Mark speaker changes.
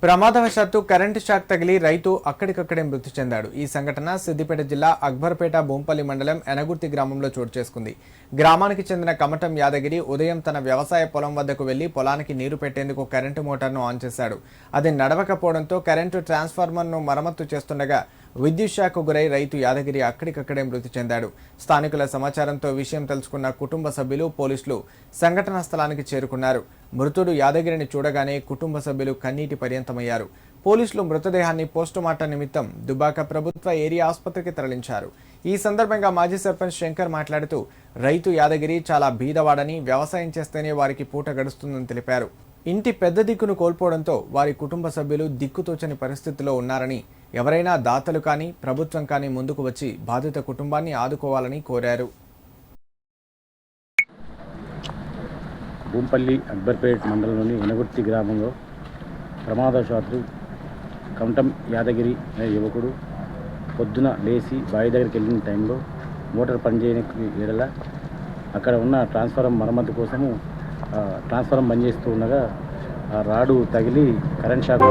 Speaker 1: ప్రమాదవశాత్తు current shock తగిలి రైతు అక్కడికక్కడే మృతి చెందాడు. ఈ సంఘటన సిద్దిపేట జిల్లా అక్బర్పేట బోంపల్లి మండలం ఎనగుర్తి గ్రామంలో చోటు చేసుకుంది. గ్రామానికి చెందిన కమటం యాదగిరి ఉదయం తన వ్యవసాయ పొలం వద్దకు వెళ్లి పొలానికి నీరు పెట్టేందుకు కరెంటు మోటార్ను ఆన్ చేశాడు. అది నడవకపోవడంతో కరెంటు ట్రాన్స్ఫార్మర్ను మరమ్మతు చేస్తుండగా విద్యుత్ షాక్కు గురై రైతు యాదగిరి అక్కడికక్కడే మృతి చెందాడు. స్థానికుల సమాచారంతో విషయం తెలుసుకున్న కుటుంబ సభ్యులు పోలీసులు సంఘటనా స్థలానికి చేరుకున్నారు. మృతుడు యాదగిరిని చూడగానే కుటుంబ సభ్యులు కన్నీటి పర్యంతమయ్యారు. పోలీసులు మృతదేహాన్ని పోస్టుమార్టం నిమిత్తం దుబాక ప్రభుత్వ ఏరియా ఆసుపత్రికి తరలించారు. ఈ సందర్భంగా మాజీ సర్పంచ్ శంకర్ మాట్లాడుతూ రైతు యాదగిరి చాలా బీదవాడని, వ్యవసాయం చేస్తేనే వారికి పూట గడుస్తుందని తెలిపారు. ఇంటి పెద్ద దిక్కును కోల్పోవడంతో వారి కుటుంబ సభ్యులు దిక్కుతోచని పరిస్థితిలో ఉన్నారని, ఎవరైనా దాతలు కానీ ప్రభుత్వం కానీ ముందుకు వచ్చి బాధిత కుటుంబాన్ని ఆదుకోవాలని కోరారు.
Speaker 2: బోంపల్లి అక్బర్పేట్ మండలంలోని ఎనగుర్తి గ్రామంలో ప్రమాదవశాత్తు కమటం యాదగిరి అనే యువకుడు పొద్దున లేచి బావి దగ్గరికి వెళ్ళిన టైంలో మోటార్ పనిచేయని ఎడల అక్కడ ఉన్న ట్రాన్స్ఫార్మర్ మరమ్మతు కోసము ట్రాన్స్ఫార్మర్ బంద్ చేస్తూ ఉండగా రాడు తగిలి కరెంట్ షాక్